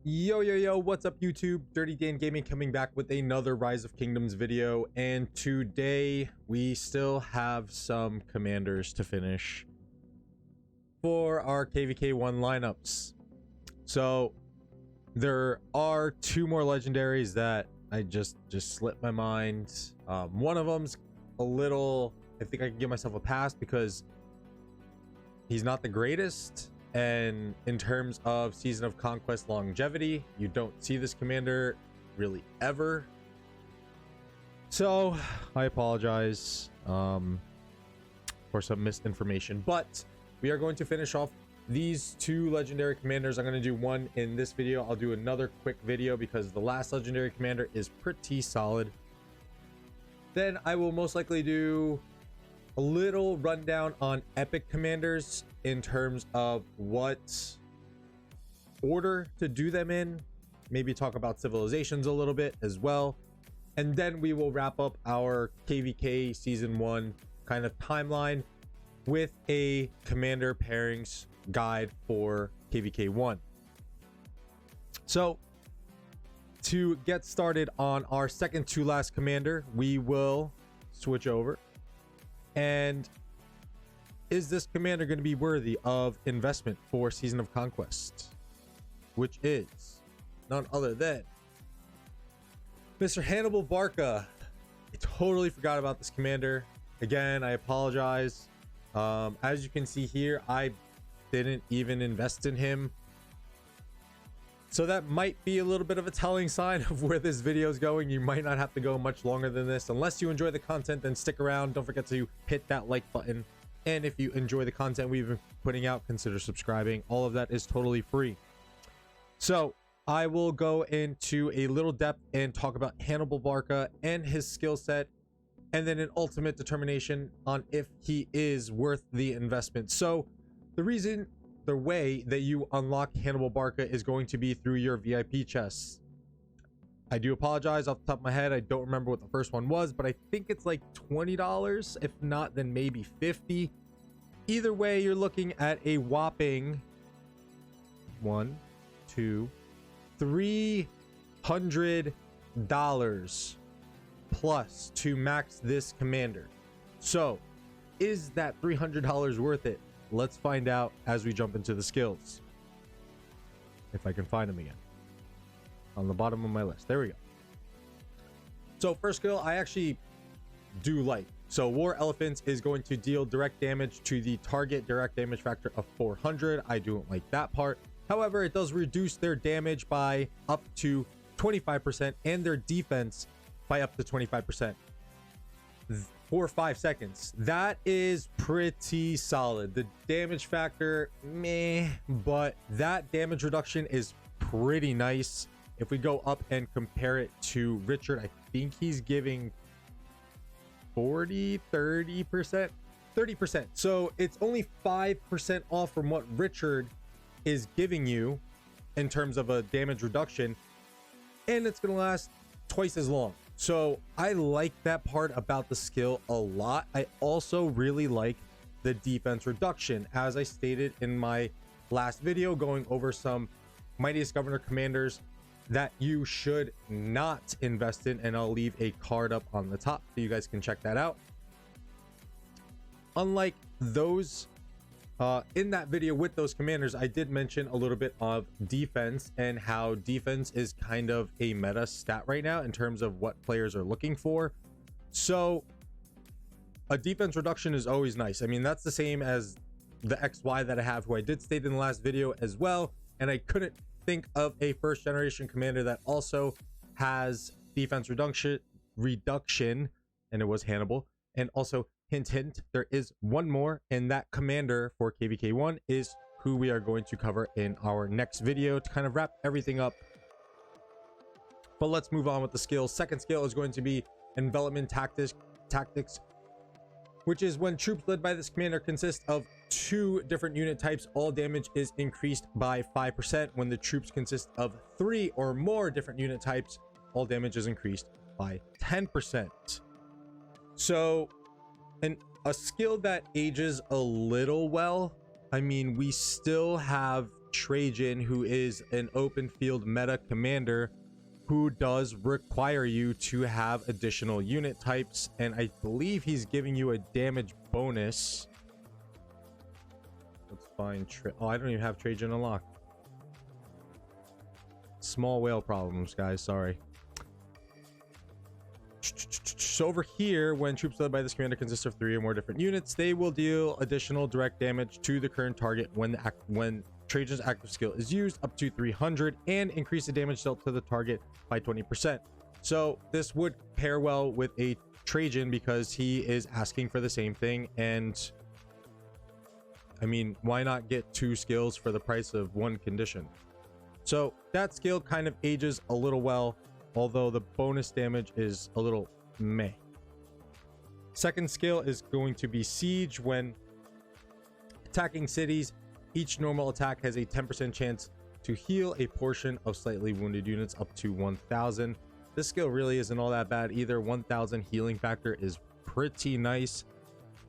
Yo, what's up YouTube? Dirty Dan Gaming coming back with another Rise of Kingdoms video, and today we still have some commanders to finish for our KVK1 lineups. So there are two more legendaries that I just slipped my mind. One of them's a little, I think I can give myself a pass because he's not the greatest. And in terms of Season of Conquest longevity, you don't see this commander really ever. So I apologize for some misinformation, but we are going to finish off these two legendary commanders. I'm going to do one in this video. I'll do another quick video because the last legendary commander is pretty solid. Then I will most likely do a little rundown on epic commanders in terms of what order to do them in, maybe talk about civilizations a little bit as well, and then we will wrap up our KVK season 1 kind of timeline with a commander pairings guide for KVK 1. So to get started on our second to last commander, we will switch over. And is this commander going to be worthy of investment for Season of Conquest? Which is none other than Mr. Hannibal Barca. I totally forgot about this commander. Again, I apologize. As you can see here, I didn't even invest in him. So that might be a little bit of a telling sign of where this video is going. You might not have to go much longer than this. Unless you enjoy the content, then stick around. Don't forget to hit that like button. And if you enjoy the content we've been putting out, consider subscribing. All of that is totally free. So I will go into a little depth and talk about Hannibal Barca and his skill set, and then an ultimate determination on if he is worth the investment. So the way that you unlock Hannibal Barca is going to be through your VIP chests. I do apologize off the top of my head. I don't remember what the first one was, but I think it's like $20. If not, then maybe $50. Either way, you're looking at a whopping $300 plus to max this commander. So is that $300 worth it? Let's find out as we jump into the skills. If I can find them again. On the bottom of my list. There we go. So first skill I actually do like. So War Elephants is going to deal direct damage to the target, direct damage factor of 400. I don't like that part. However, it does reduce their damage by up to 25% and their defense by up to 25%. For 5 seconds. That is pretty solid. The damage factor, meh, but that damage reduction is pretty nice. If we go up and compare it to Richard, I think he's giving 30%. So it's only 5% off from what Richard is giving you in terms of a damage reduction, and it's gonna last twice as long. So I like that part about the skill a lot. I also really like the defense reduction, as I stated in my last video going over some Mightiest Governor commanders that you should not invest in, and I'll leave a card up on the top so you guys can check that out. Unlike those in that video with those commanders, I did mention a little bit of defense and how defense is kind of a meta stat right now in terms of what players are looking for. So a defense reduction is always nice. I mean, that's the same as the XY that I have, who I did state in the last video as well, and I couldn't think of a first generation commander that also has defense reduction, and it was Hannibal. And also hint, there is one more, and that commander for KVK1 is who we are going to cover in our next video to kind of wrap everything up. But let's move on with the skills. Second skill is going to be envelopment tactics, which is when troops led by this commander consist of 2 different unit types, all damage is increased by 5%. When the troops consist of 3 or more different unit types, all damage is increased by 10%. So a skill that ages a little well. I mean, we still have Trajan, who is an open field meta commander who does require you to have additional unit types, and I believe he's giving you a damage bonus. Let's find oh, I don't even have Trajan unlocked. Small whale problems, guys, sorry. So over here, when troops led by this commander consist of 3 or more different units, they will deal additional direct damage to the current target when Trajan's active skill is used, up to 300, and increase the damage dealt to the target by 20%. So this would pair well with a Trajan because he is asking for the same thing, and I mean, why not get 2 skills for the price of 1 condition? So that skill kind of ages a little well, although the bonus damage is a little meh. Second skill is going to be Siege. When attacking cities, each normal attack has a 10% chance to heal a portion of slightly wounded units up to 1000. This skill really isn't all that bad either. 1000 healing factor is pretty nice.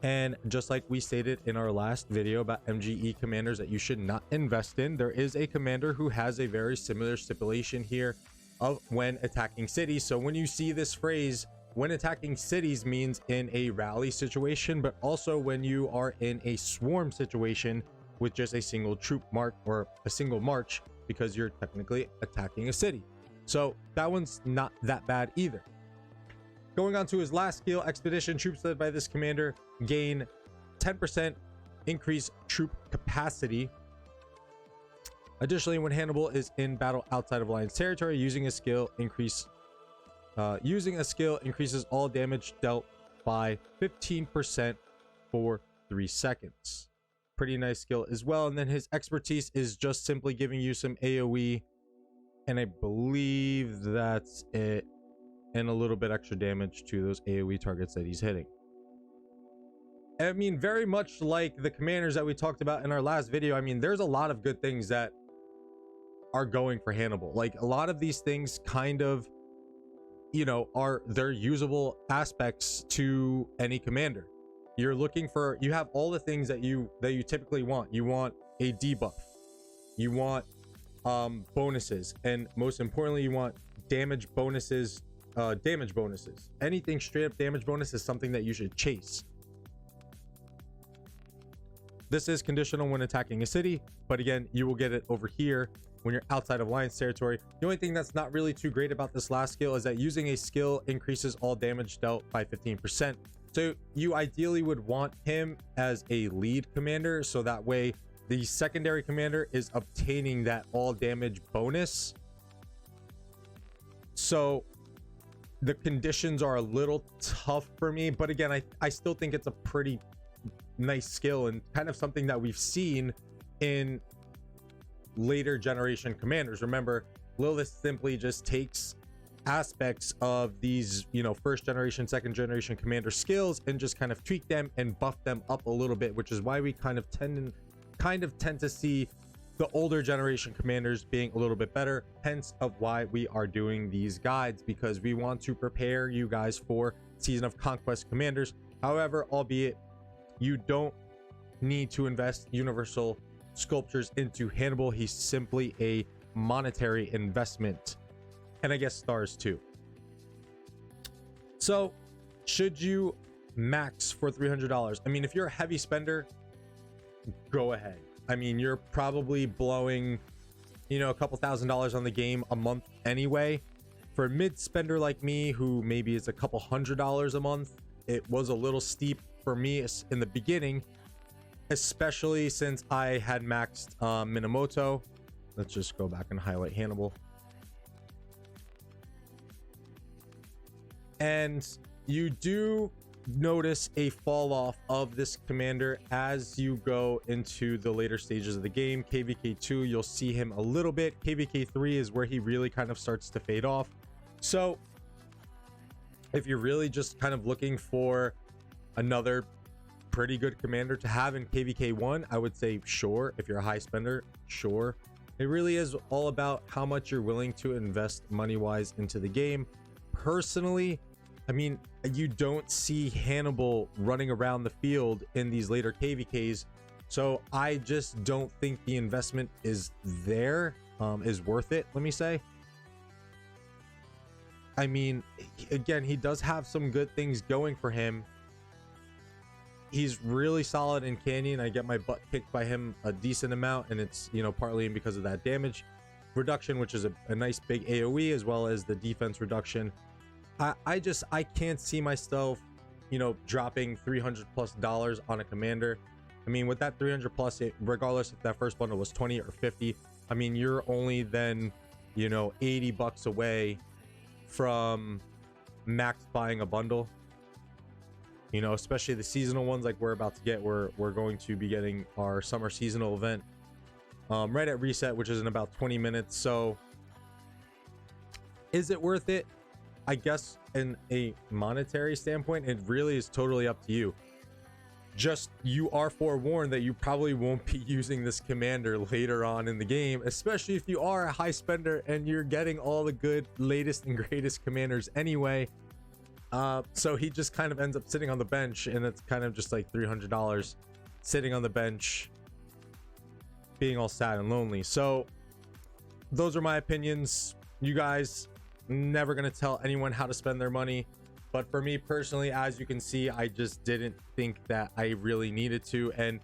And just like we stated in our last video about MGE commanders that you should not invest in, there is a commander who has a very similar stipulation here of when attacking cities. So when you see this phrase, when attacking cities, means in a rally situation, but also when you are in a swarm situation with just a single troop march or a single march, because you're technically attacking a city. So that one's not that bad either. Going on to his last skill, Expedition. Troops led by this commander gain 10% increased troop capacity. Additionally, when Hannibal is in battle outside of Alliance territory, using a skill increases all damage dealt by 15% for 3 seconds. Pretty nice skill as well. And then his expertise is just simply giving you some AoE, and I believe that's it, and a little bit extra damage to those AoE targets that he's hitting. I mean, very much like the commanders that we talked about in our last video, I mean, there's a lot of good things that are going for Hannibal. Like, a lot of these things kind of, you know, they're usable aspects to any commander. You're looking for, you have all the things that you typically want. You want a debuff, you want bonuses, and most importantly, you want damage bonuses. Anything straight up damage bonus is something that you should chase. This is conditional when attacking a city, but again, you will get it over here when you're outside of Alliance territory. The only thing that's not really too great about this last skill is that using a skill increases all damage dealt by 15%. So you ideally would want him as a lead commander, so that way the secondary commander is obtaining that all damage bonus. So the conditions are a little tough for me, but again, I still think it's a pretty nice skill and kind of something that we've seen in later generation commanders. Remember, Lilith simply just takes aspects of these, you know, first generation, second generation commander skills and just kind of tweak them and buff them up a little bit, which is why we kind of tend to see the older generation commanders being a little bit better, hence of why we are doing these guides, because we want to prepare you guys for Season of Conquest commanders. However, albeit you don't need to invest universal sculptures into Hannibal, he's simply a monetary investment, and I guess stars too. So should you max for $300? I mean, if you're a heavy spender, go ahead. I mean, you're probably blowing, you know, a couple $1,000s on the game a month anyway. For a mid spender like me, who maybe is a couple $100s a month, it was a little steep for me in the beginning, especially since I had maxed Minamoto. Let's just go back and highlight Hannibal. And you do notice a fall off of this commander as you go into the later stages of the game. KVK 2, you'll see him a little bit. KVK 3 is where he really kind of starts to fade off. So if you're really just kind of looking for another pretty good commander to have in KVK 1, I would say sure. If you're a high spender, sure. It really is all about how much you're willing to invest money wise into the game. Personally, I mean, you don't see Hannibal running around the field in these later KVKs So I just don't think the investment is there, is worth it, let me say. I mean, again, he does have some good things going for him. He's really solid in Canyon. I get my butt kicked by him a decent amount, and it's, you know, partly because of that damage reduction, which is a nice big AoE, as well as the defense reduction. I can't see myself, you know, dropping $300+ on a commander. I mean, with that 300+, regardless if that first bundle was 20 or 50, I mean, you're only then, you know, $80 away from max buying a bundle. You know, especially the seasonal ones like we're about to get. We're going to be getting our summer seasonal event right at reset, which is in about 20 minutes. So is it worth it? I guess in a monetary standpoint, it really is totally up to you. Just, you are forewarned that you probably won't be using this commander later on in the game, especially if you are a high spender and you're getting all the good latest and greatest commanders anyway. So he just kind of ends up sitting on the bench, and it's kind of just like $300 sitting on the bench, being all sad and lonely. So those are my opinions. You guys, never gonna tell anyone how to spend their money, but for me personally, as you can see, I just didn't think that I really needed to. And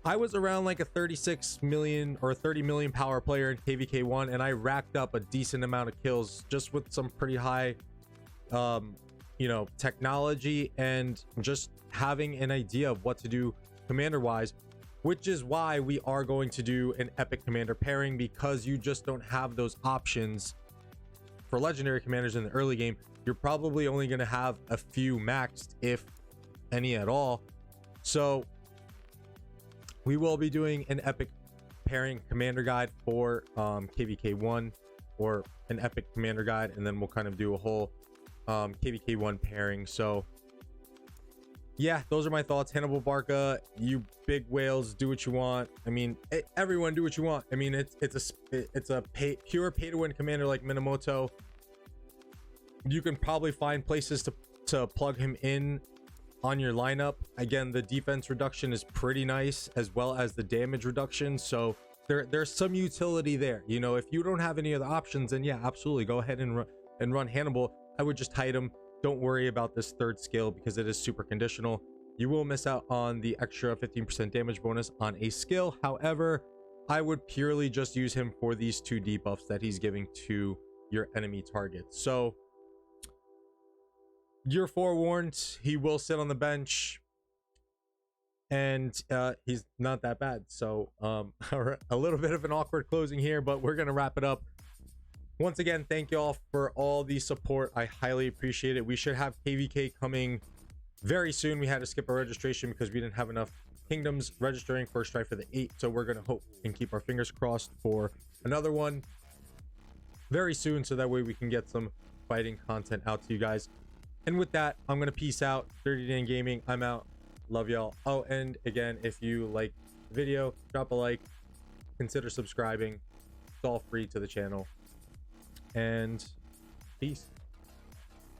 I was around like a 36 million or 30 million power player in kvk1, and I racked up a decent amount of kills just with some pretty high you know, technology and just having an idea of what to do commander wise, which is why we are going to do an epic commander pairing, because you just don't have those options for legendary commanders in the early game. You're probably only going to have a few maxed, if any at all. So we will be doing an epic pairing commander guide for kvk1, or an epic commander guide, and then we'll kind of do a whole kvk1 pairing. So yeah, those are my thoughts. Hannibal Barca, you big whales, do what you want. I mean, everyone do what you want. I mean, it's a pure pay to win commander like Minamoto. You can probably find places to plug him in on your lineup. Again, the defense reduction is pretty nice, as well as the damage reduction. So there's some utility there. You know, if you don't have any other options, then yeah, absolutely go ahead and run Hannibal. I would just hide him. Don't worry about this third skill because it is super conditional. You will miss out on the extra 15% damage bonus on a skill. However, I would purely just use him for these 2 debuffs that he's giving to your enemy targets. So you're forewarned. He will sit on the bench, and he's not that bad. So a little bit of an awkward closing here, but we're gonna wrap it up. Once again, thank you all for all the support. I highly appreciate it. We should have kvk coming very soon. We had to skip our registration because we didn't have enough kingdoms registering for Strife for the 8. So we're going to hope and keep our fingers crossed for another one very soon, so that way we can get some fighting content out to you guys. And with that, I'm going to peace out. Dirty Dan Gaming, I'm out. Love y'all. Oh, and again, if you like the video, drop a like, consider subscribing. It's all free to the channel. And peace.